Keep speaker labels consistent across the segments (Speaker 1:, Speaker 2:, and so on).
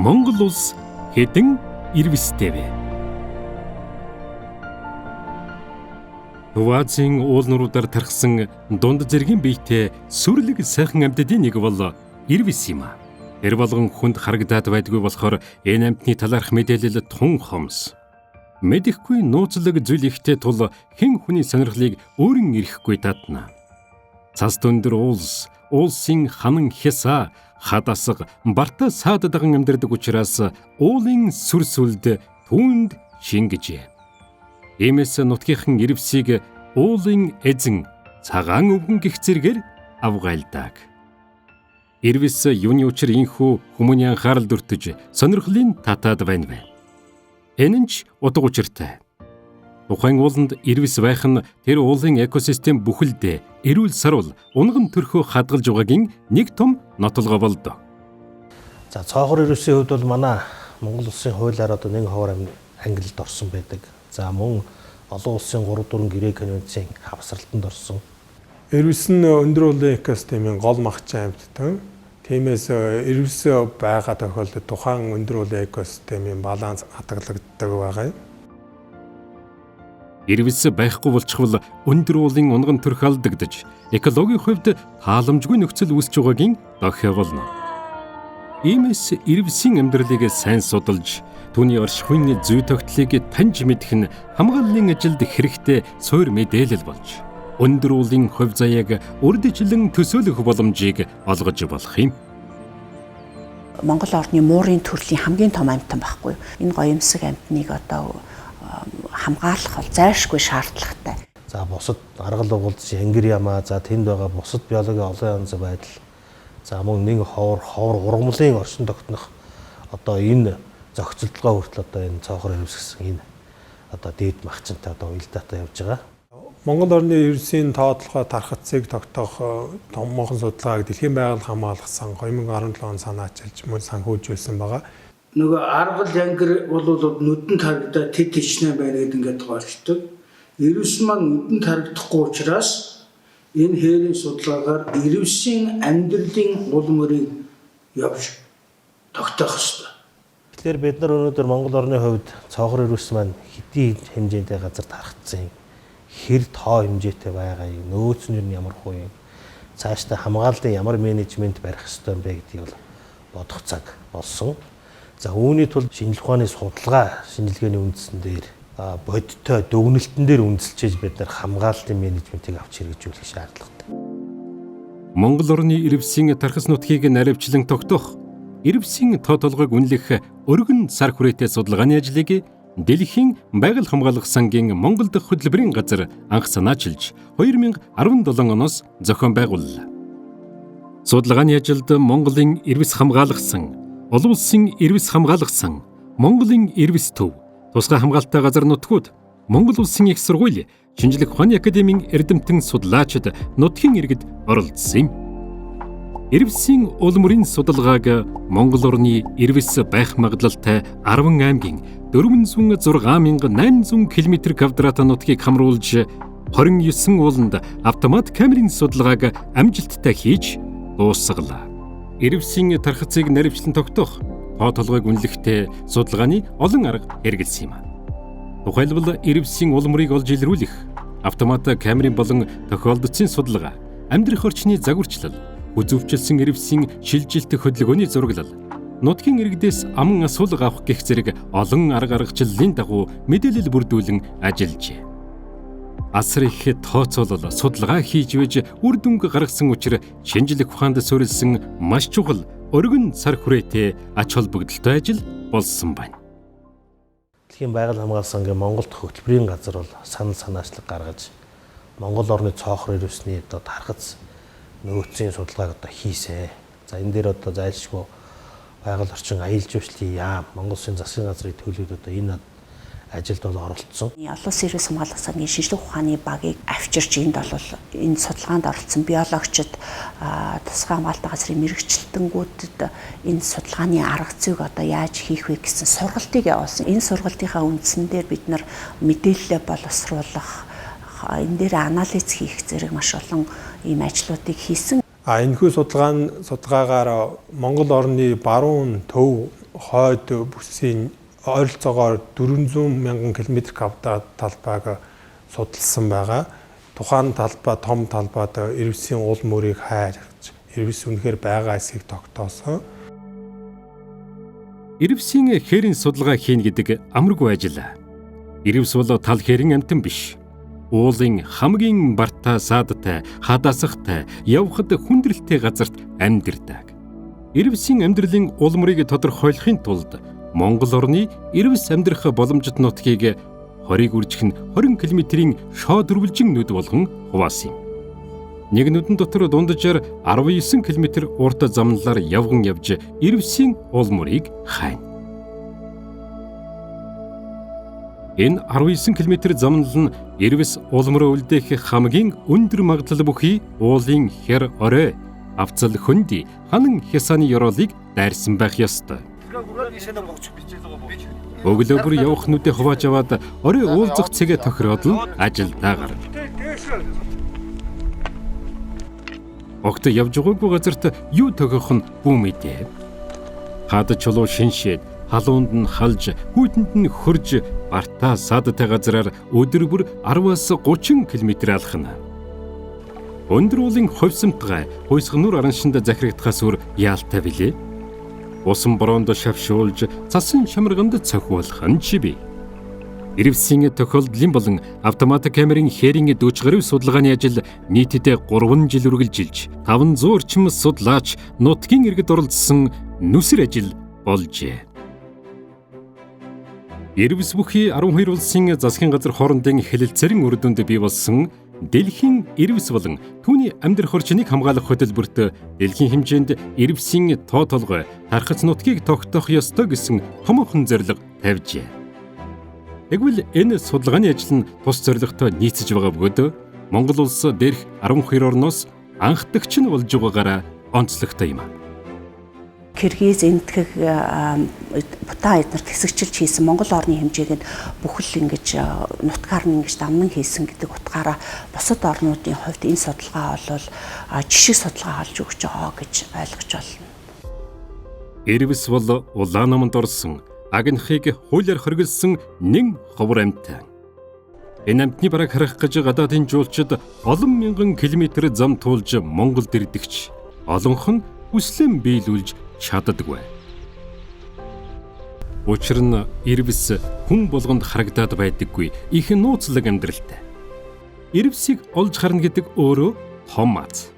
Speaker 1: Монгол улс хэдэн ирвэстэй вэ? Азийн уулнуудаар тархсан дунд зэргийн биетэй сүрлэг сайхан амьтдын нэг бол ирвэс юм а. Тэр болгон хүнд харагдаад байдгүй болохоор энэ амьтны талаарх мэдээлэл тун хомс. Мэдэхгүй нууцлаг зүйл ихтэй тул хэн хүний сонирхлыг өөрөн ирэхгүй татна. Цас дүндэр улсын ханан хясаа хадасга барта саад даган амьдардаг учраас уулын сүр сүлд түүнд шингэжээ. Иймээс нутгийнхан ирвсийг уулын эзэн цагаан өвгөн гих зэргээр авгайлдаг. Ирвэс юуны учир инхүү хүмүүний анхаарал дүртэж сонирхлын татаад байна вэ? Энэ нь ч утга учиртай. Тухайн ууланд ирвэс байх нь тэр уулын экосистем бүхэлдээ эрүүл сарвал унган төрхөө хадгалж байгаагийн нэг том нотолгоо болдоо.
Speaker 2: За цоохор ирвэсийн хувьд бол манай Монгол улсын хуулиар одоо нэг ховор ангилалд орсон байдаг. За мөн олон улсын 3-4 гэрээ конвенцийн хавсралтанд орсон.
Speaker 3: Ирвэс нь өндөр уулын экосистемийн гол магчаа амьтдан. Тиймээс ирвэс байгаа тохиолдолд тухайн өндөр уулын экосистемийн баланс хадгалагддаг байгаа юм.
Speaker 1: Ирвэс байхгүй болчихвол өндөр уулын унган төрх алдагдаж, экологийн хувьд тааламжгүй нөхцөл үүсэж байгаагийн дохио болно. Иймээс ирвэсийн амьдралыг сайн судалж, түүний оршихуйн зүй тогтлыг таньж мэдэх нь хамгааллын ажилд хэрэгтэй суур мэдээлэл болж, өндөр уулын хувь заяаг урьдчилан төсөөлөх боломжийг олгож болох юм.
Speaker 4: Монгол орны муурын төрлийн хамгийн том амьтан байхгүй. Энэ гоёмсог амьтныг одоо хамгаалах бол зайлшгүй шаардлагатай.
Speaker 2: За бусад аргал угалдас янгир ямаа за тэнд байгаа бусад биологийн олон янз байдал. За мөн нэг ховор ургамлын оршин тогтнох одоо энэ зохицолтгоо хүртэл одоо энэ цоохор ирвэс гэсэн энэ одоо дээд магчантай одоо уялдаатай явж байгаа.
Speaker 3: Монгол орны ирвэсийн тоотлогоо тархацыг тогтоох томоохон судалгааг Дэлхийн байгууллага хамгаалсан 2017 он санаачилж мөн санхүүжүүлсэн байгаа.
Speaker 5: Нөгөө аргал янгир бол нүдэнд харагдаад тэд тичнээ байна гэдэг ингээд гоолчдөг. Ирвэс маань нүдэнд харагдахгүй учраас энэ хээрийн судалгаагаар ирвэсийн амьдралын гол мөрийг явж тогтоох ёстой.
Speaker 2: Тэгэхээр бид нар өнөөдөр Монгол орны хувьд цоохор ирвэс маань хэдийн хэмжээтэй газар тархацсан юм. Хэр тоо хэмжээтэй байгаа юм, нөөц нь ямар хуу юм, цаашдаа хамгааллын ямар менежмент барих ёстой юм бэ гэдгийг бодох цаг болсон. За үүний тулд шинжилгээ ухааны судалгаа шинжилгээний үндсэн дээр бодиттой дүгнэлтэн дээр үндэслэж бид нар хамгааллын менежментийг авч хэрэгжүүлэх шаардлагатай.
Speaker 1: Монгол орны ирвэсийн тархас нутгийг наривчлан тогтоох, ирвэсийн тоо толгойг үнэлэх өргөн сар хүрээтэй судалгааны ажлыг Дэлхийн байгаль хамгаалах сангийн Монгол дахь хөтөлбөрийн газар анх санаачилж 2017 оноос зохион байгууллаа. Судалгааны ажилд Монголын ирвэс хамгаалах сан, олон улсын ирвэс хамгаалах сан, Монголын ирвэс төв, тусгай хамгаалалттай газар нутгууд, Монгол улсын их сургууль, шинжлэх ухааны академийн эрдэмтэн судлаачид нутгийн иргэд оролцсон юм. Ирвэсийн улмөрийн судалгааг Монгол орны ирвэс байх магадлалтай 10 аймгийн 406,800 км² нутгийг хамруулж 29 ууланд автомат камерын судалгааг амжилттай хийж дуусгалаа. Ирвэсийн тархацыг наривчлан тогтоох, тоо толгойг үнэлэхдээ судалгааны олон арга хэрэгэлсэн юм. Тухайлбал ирвэсийн улмөрийг олж илрүүлэх, автомат камерын болон тохиолдсон судалгаа, амьдрах орчны загварчлал, үзүүвчилсэн ирвэсийн шилжилт хөдөлгөөний зураглал, нутгийн иргэдээс аман асуулга авах гэх зэрэг олон арга аргачлалын дагуу мэдээлэл бүрдүүлэн ажиллажээ. Асар их тооцоолол судалгаа хийж байж үр дүнг гаргасан учраас шинжлэх ухаанд суурилсан маш чухал өргөн сар хүрээтэй ач холбогдолтой ажил болсон байна.
Speaker 2: Дэлхийн байгаль хамгаалах сангийн Монгол дахь хөтөлбөрийн газар бол санал санаачлаг гаргаж Монгол орны цоохор ирвэсний одоо тархац нөөцийн судалгааг одоо хийсэн. За энэ дээр одоо зайлшгүй байгаль орчин аялал жуулчлалын яам, Монгол Улсын засгийн газрын төлөвлөлд одоо энэ ажилд бол оролцсон.
Speaker 4: Олон улсын ирвэс хамгаалах сангийн шинжлэх ухааны багийг авчирч энд бол энэ судалгаанд оролцсон биологчид, тусгай хамгаалалтын газрын мэрэгчлэлтэнгүүдэд энэ судалгааны арга зүйг одоо яаж хийх вэ гэсэн сургалтыг явуулсан. Энэ сургалтынхаа үндсэн дээр бид нар мэдээлэлээ боловсруулах, энэ дээр анализ хийх зэрэг маш олон ийм ажлуудыг хийсэн.
Speaker 3: Энэхүү судалгаагаар Монгол орны баруун төв хойд бүсийн ойролцоогоор 400 мянган км квадрат талбайг судалсан байгаа. Тухайн талбай том талбайд ирвэсийн уул мөрийг хайрч ирвэс үнэхээр байгаа эсэхийг тогтоосон.
Speaker 1: Ирвэсийн хээрийн судалгаа хийн гэдэг амаргүй ажил. Ирвэс бол тал хээрийн амьтан биш. Уулын хамгийн бартаа саадтай, хадасахтай, явхад хүндрэлтэй газарт амьдардаг. Ирвэсийн амьдралын улмыг тодорхойлохын тулд Монгол орны ирвэс амьдрах боломжит нутгийг 20-ыг үржих нь 20 км-ийн шоо дөрвөлжин нүд болгон хуваасан юм. Нэг нүдэн дотор дунджаар 19 км урт замналаар явган явж ирвэсийн улмыг хайна. Энэ 19 км замнал нь ирвэс улмроо үлдээх хамгийн өндөр магадлал бүхий уулын хэр орой, авцал хөнди, ханан хясааны ёроолыг дайрсан байх ёстой. Өглөө бүр явах нүдэ хувааж аваад орой уулзах цэгээ тохироод л ажилдаа гарна. Огт явж байгаагүй газарт юу тохиох нь бүү мэдээ. Хаад чулуу шиншээд, халуунд нь халж, хүйтэнд нь хөрж, бартаа саадтай газараар өдөр бүр 10-аас 30 км алхана. Өндөр уулын ховсомтгай, хуйсган нүр араншинд захирагдахаас өөр яалтай билээ. Усан бороонд шавшуулж, цасан шамарганд цохиулах нь чиби. Ирвэсийн тохиолдлын болон автомат камерын хээрийн дүүч гарив судалгааны ажил нийтдээ 3 жил үргэлжилж 500 орчим судлаач нутгийн иргэд оролцсон нүсэр ажил болжээ. Ирвэс бүхий 12 улсын засгийн газар хоорондын хэлэлцээрийн үр дүнд бий болсон Дэлхийн ирвэс болон түүний амьдрах орчныг хамгаалах хөтөлбөрт дэлхийн хэмжээнд ирвэсийн тоо толгой тархац нутгийг тогтоох ёстой гэсэн томоохон зорилго тавьжээ. Тэгвэл энэ судалгааны ажил нь тус зорилготой нийцэж байгаа бөгөөд Монгол улс дээрх 12 орноос анхдагч нь болж байгаагаараа онцлогтой юм.
Speaker 4: Киргиз, Энэтхэг, Бутан эднэрт хэсэгчилж хийсэн Монгол орны хэмжээгэд бүхэл ингэж нутгаар нь ингэж дамнан хийсэн гэдэг утгаараа бусад орнуудын хувьд энэ судалгаа бол жишг судалгаа олж өгч байгаа гэж ойлгож байна.
Speaker 1: Ирвэс бол улаан номонд орсон агнахыг хуулиар хоригдсан нэн ховор амьтан. Энэ амьтны бараг харах гэж гадаадын жуулчид олон мянган километр зам туулж Монголд ирдэгч олонх нь хүслэн биелүүлж чаддаггүй. Учир нь ирвэс хүн болгонд харагдаад байдаггүй их нууцлаг амьдралтай. Ирвэсийг олж харна гэдэг өөрөө том аз.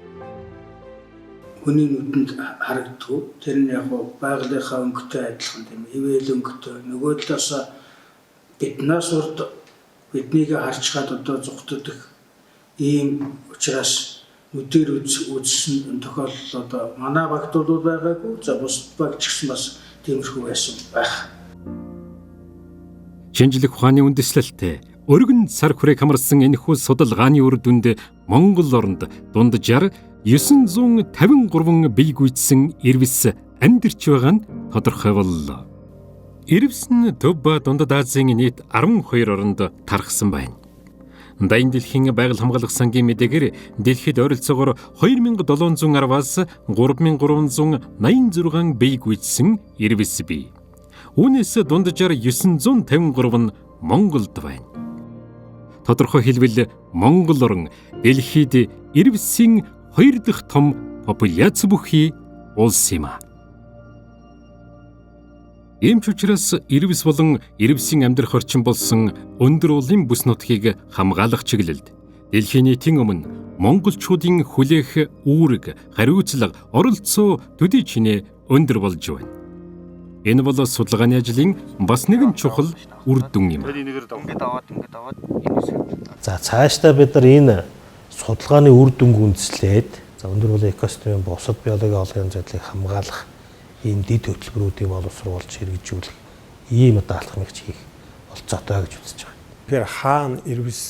Speaker 5: Хүний нүдэнд харагддаг. Тэр нь яг байгалийнхаа өнгөтэй адилхан тийм ивэл өнгөтэй. Нөгөө талаас биднээс урд биднийг харчгаад одоо зүгтдэг ийм учраас нүдээр үзсэн тохиолдол одоо манай багт бол байгаагүй. За бусад баг ч гэсэн бас тиймэрхүү байсан байх.
Speaker 1: Шинжлэх ухааны үндэслэлтэй өргөн сар хүрээг хамарсан энэхүү судалгааны үр дүнд Монгол оронд дунджаар 953 бие гүйцсэн ирвэс амьдарч байгаа нь тодорхой боллоо. Ирвэс нь Төв ба Дундад Азийн нийт 12 оронд тархсан байна. Дайн дэлхийн байгаль хамгаалах сангийн мэдээгээр дэлхийд ойролцоогоор 2710-аас 3386 бие гүйцсэн ирвэс бий. Үүнээс дунджаар 953 нь Монголд байна. Тодорхой хэлбэл Монгол орн дэлхийд ирвэсийн 2 дахь том популяц бүхий улс юм а. Ийм ч учраас ирвэс болон ирвэсийн амьдрах орчин болсон өндөр уулын бүс нутгийг хамгаалах чиглэлд дэлхийн нийтийн өмнө монголчуудын хүлээх үүрэг, хариуцлага, оролцоо төдий чинээ өндөр болж байна. Энэ бол судалгааны ажлын бас нэгэн чухал үр дүн юм.
Speaker 2: За цаашдаа бид нар энэ судалгааны үр дүнг үндэслээд өндөр уулын экосистемийн бусад биологийн олонний байдлыг хамгаалах ийм дэд хөтөлбөрүүдийг боловсруулж хэрэгжүүлэх ийм даалгаврыг хийх болцоотой гэж үзэж байгаа.
Speaker 3: Тэгэхээр хаана ирвэс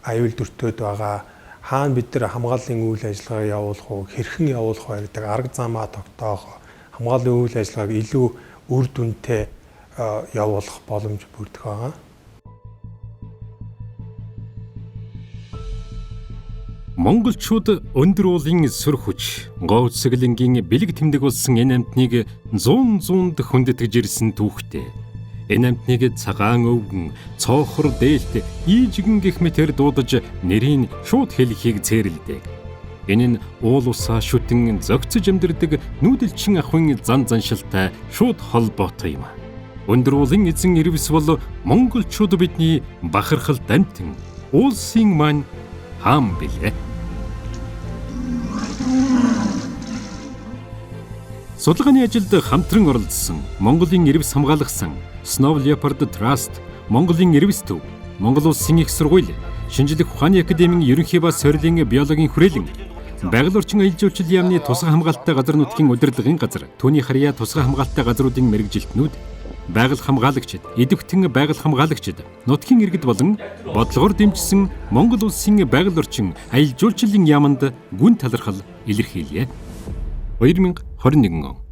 Speaker 3: аюул дүртөөд байгаа, хаана бид нар хамгааллын үйл ажиллагаа явуулах уу, хэрхэн явуулах вэ гэдэг арга замаа тогтоох, хамгааллын үйл ажиллагааг илүү үр дүнтэй явуулах боломж бүрдэх байгаа.
Speaker 1: Монголчууд өндөр уулын сүр хүч, гоо үсгэлэнгийн бэлэг тэмдэг болсон энэ амьтныг зуунд хүндэтгэж ирсэн түүхтэй. Энэ амьтныг цагаан өвгөн, цоохор дээлт, ийжигэн гэх мэтээр дуудаж нэрийг шууд хэлхийг цээрэлдэг. Энэ нь уул усаа шүтэн зөгцөж амьдардаг нүүдэлчин ахуйн зан заншилтай шууд холбоотой юм. Өндөр уулын эзэн Ирвис бол монголчууд бидний бахархалд амьтан улсын маань хаан билээ. Судалгааны ажилд хамтран оролцсон Монголын Ирвис хамгаалгасан Snow Leopard Trust, Монголын Ирвис төв, Монгол Улсын их сургууль, Шинжлэх ухааны академийн ерөнхий ба сорилын биологийн хүрээлэн, байгаль орчин аялал жуулчлалын яамны тусгай хамгаалалттай газар нутгийн удирдлагын газар, түүний харьяа тусгай хамгаалалттай газруудын мэрэгжилтнүүд, байгаль хамгаалагчид, идэвхтэн байгаль хамгаалагчид, нутгийн иргэд болон бодлогоор дэмжсэн Монгол Улсын байгаль орчин аялал жуулчлалын яамд гүн талархал илэрхийлье. 2021 он